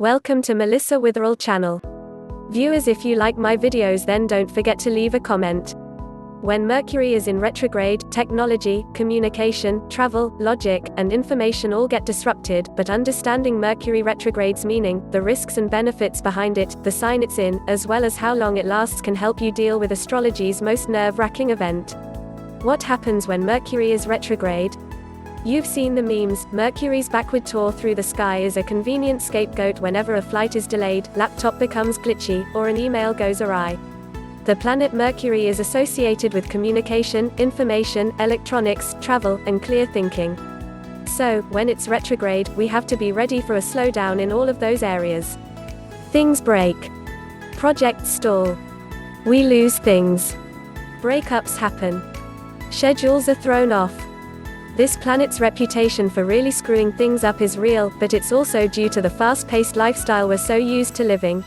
Welcome to Melissa Witherell channel. Viewers, if you like my videos, then don't forget to leave a comment. When Mercury is in retrograde, technology, communication, travel, logic, and information all get disrupted, but understanding Mercury retrograde's meaning, the risks and benefits behind it, the sign it's in, as well as how long it lasts can help you deal with astrology's most nerve-wracking event. What happens when Mercury is retrograde? You've seen the memes. Mercury's backward tour through the sky is a convenient scapegoat whenever a flight is delayed, laptop becomes glitchy, or an email goes awry. The planet Mercury is associated with communication, information, electronics, travel, and clear thinking. So, when it's retrograde, we have to be ready for a slowdown in all of those areas. Things break. Projects stall. We lose things. Breakups happen. Schedules are thrown off. This planet's reputation for really screwing things up is real, but it's also due to the fast-paced lifestyle we're so used to living.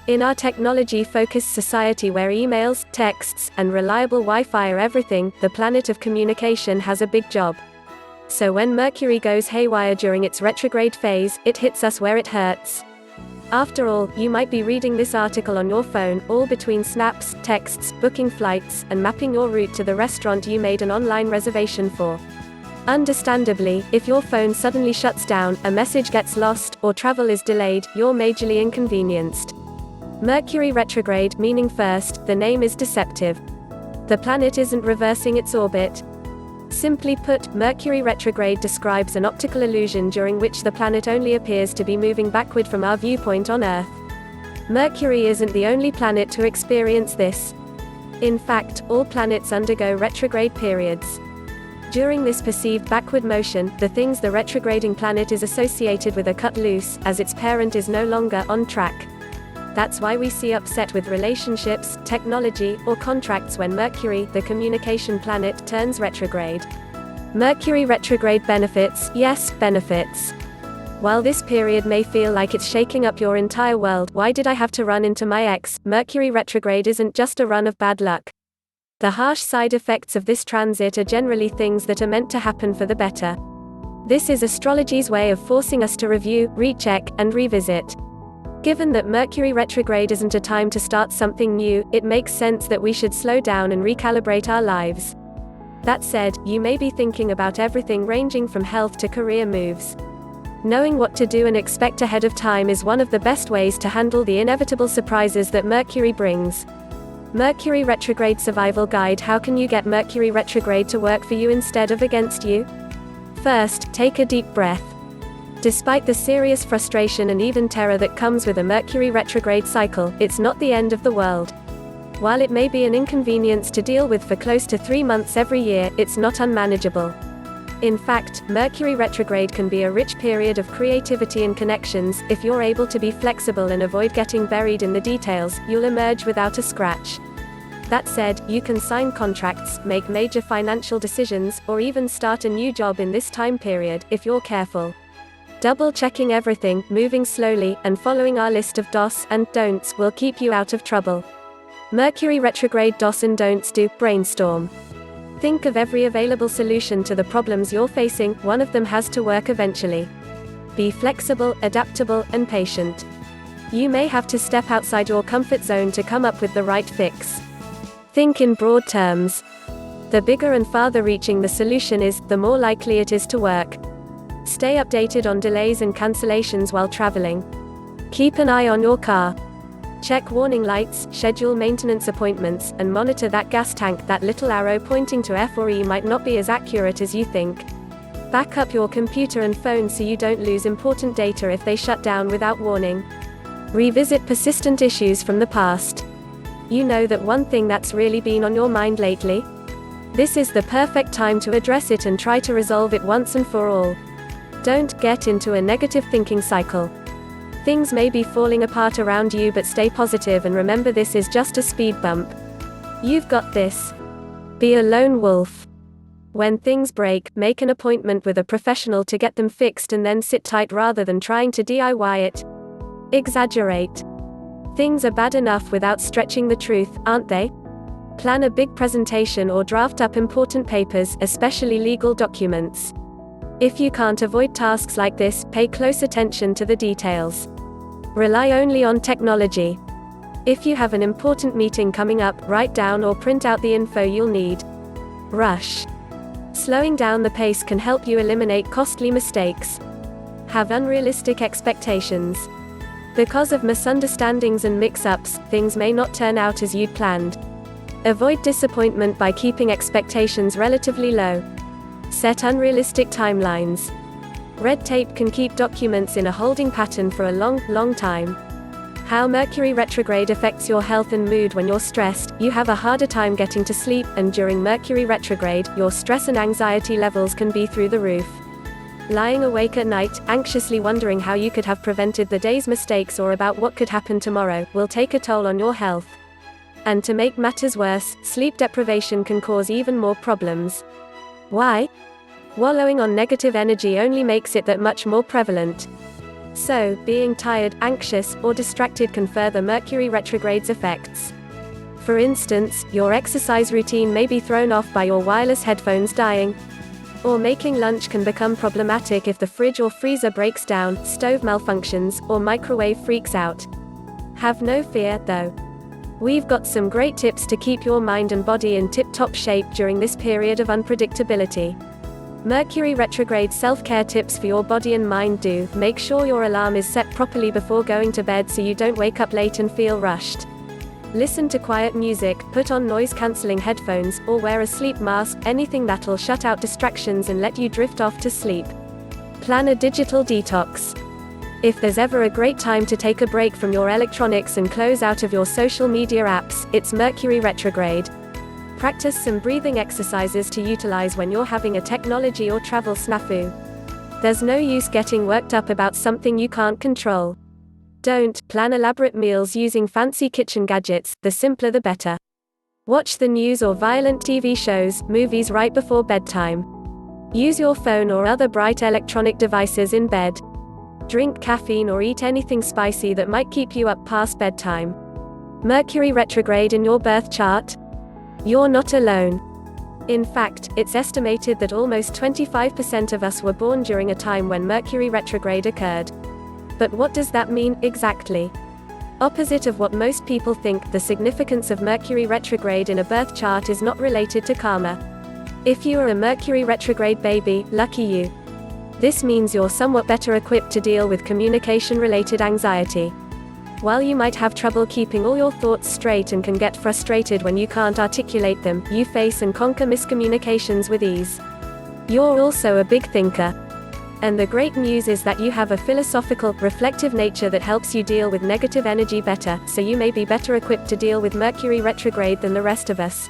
In our technology-focused society where emails, texts, and reliable Wi-Fi are everything, the planet of communication has a big job. So when Mercury goes haywire during its retrograde phase, it hits us where it hurts. After all, you might be reading this article on your phone, all between snaps, texts, booking flights, and mapping your route to the restaurant you made an online reservation for. Understandably, if your phone suddenly shuts down, a message gets lost, or travel is delayed, you're majorly inconvenienced. Mercury retrograde, meaning first, the name is deceptive. The planet isn't reversing its orbit. Simply put, Mercury retrograde describes an optical illusion during which the planet only appears to be moving backward from our viewpoint on Earth. Mercury isn't the only planet to experience this. In fact, all planets undergo retrograde periods. During this perceived backward motion, the things the retrograding planet is associated with are cut loose, as its parent is no longer on track. That's why we see upset with relationships, technology, or contracts when Mercury, the communication planet, turns retrograde. Mercury retrograde benefits, yes, benefits. While this period may feel like it's shaking up your entire world, why did I have to run into my ex? Mercury retrograde isn't just a run of bad luck. The harsh side effects of this transit are generally things that are meant to happen for the better. This is astrology's way of forcing us to review, recheck, and revisit. Given that Mercury retrograde isn't a time to start something new, it makes sense that we should slow down and recalibrate our lives. That said, you may be thinking about everything ranging from health to career moves. Knowing what to do and expect ahead of time is one of the best ways to handle the inevitable surprises that Mercury brings. Mercury retrograde survival guide. How can you get Mercury retrograde to work for you instead of against you? First, take a deep breath. Despite the serious frustration and even terror that comes with a Mercury retrograde cycle, it's not the end of the world. While it may be an inconvenience to deal with for close to 3 months every year, it's not unmanageable. In fact, Mercury retrograde can be a rich period of creativity and connections. If you're able to be flexible and avoid getting buried in the details, you'll emerge without a scratch. That said, you can sign contracts, make major financial decisions, or even start a new job in this time period, if you're careful. Double-checking everything, moving slowly, and following our list of dos and don'ts will keep you out of trouble. Mercury retrograde dos and don'ts. Do brainstorm. Think of every available solution to the problems you're facing. One of them has to work eventually. Be flexible, adaptable, and patient. You may have to step outside your comfort zone to come up with the right fix. Think in broad terms. The bigger and farther-reaching the solution is, the more likely it is to work. Stay updated on delays and cancellations while traveling. Keep an eye on your car. Check warning lights, schedule maintenance appointments, and monitor that gas tank. That little arrow pointing to F or E might not be as accurate as you think. Back up your computer and phone so you don't lose important data if they shut down without warning. Revisit persistent issues from the past. You know that one thing that's really been on your mind lately? This is the perfect time to address it and try to resolve it once and for all. Don't get into a negative thinking cycle. Things may be falling apart around you, but stay positive and remember this is just a speed bump. You've got this. Be a lone wolf. When things break, make an appointment with a professional to get them fixed and then sit tight rather than trying to DIY it. Exaggerate. Things are bad enough without stretching the truth, aren't they? Plan a big presentation or draft up important papers, especially legal documents. If you can't avoid tasks like this, pay close attention to the details. Rely only on technology. If you have an important meeting coming up, write down or print out the info you'll need. Rush. Slowing down the pace can help you eliminate costly mistakes. Have unrealistic expectations. Because of misunderstandings and mix-ups, things may not turn out as you'd planned. Avoid disappointment by keeping expectations relatively low. Set unrealistic timelines. Red tape can keep documents in a holding pattern for a long time. How Mercury retrograde affects your health and mood. When you're stressed, you have a harder time getting to sleep, and during Mercury retrograde, your stress and anxiety levels can be through the roof. Lying awake at night, anxiously wondering how you could have prevented the day's mistakes or about what could happen tomorrow, will take a toll on your health. And to make matters worse, sleep deprivation can cause even more problems. Why? Wallowing on negative energy only makes it that much more prevalent. So, being tired, anxious, or distracted can further Mercury retrograde's effects. For instance, your exercise routine may be thrown off by your wireless headphones dying. Or making lunch can become problematic if the fridge or freezer breaks down, stove malfunctions, or microwave freaks out. Have no fear, though. We've got some great tips to keep your mind and body in tip-top shape during this period of unpredictability. Mercury retrograde self-care tips for your body and mind. Do make sure your alarm is set properly before going to bed so you don't wake up late and feel rushed. Listen to quiet music, put on noise-canceling headphones, or wear a sleep mask, anything that'll shut out distractions and let you drift off to sleep. Plan a digital detox. If there's ever a great time to take a break from your electronics and close out of your social media apps, it's Mercury retrograde. Practice some breathing exercises to utilize when you're having a technology or travel snafu. There's no use getting worked up about something you can't control. Don't plan elaborate meals using fancy kitchen gadgets, the simpler the better. Watch the news or violent TV shows, movies right before bedtime. Use your phone or other bright electronic devices in bed. Drink caffeine or eat anything spicy that might keep you up past bedtime. Mercury retrograde in your birth chart? You're not alone. In fact, it's estimated that almost 25% of us were born during a time when Mercury retrograde occurred. But what does that mean, exactly? Opposite of what most people think, the significance of Mercury retrograde in a birth chart is not related to karma. If you are a Mercury retrograde baby, lucky you. This means you're somewhat better equipped to deal with communication-related anxiety. While you might have trouble keeping all your thoughts straight and can get frustrated when you can't articulate them, you face and conquer miscommunications with ease. You're also a big thinker. And the great news is that you have a philosophical, reflective nature that helps you deal with negative energy better, so you may be better equipped to deal with Mercury retrograde than the rest of us.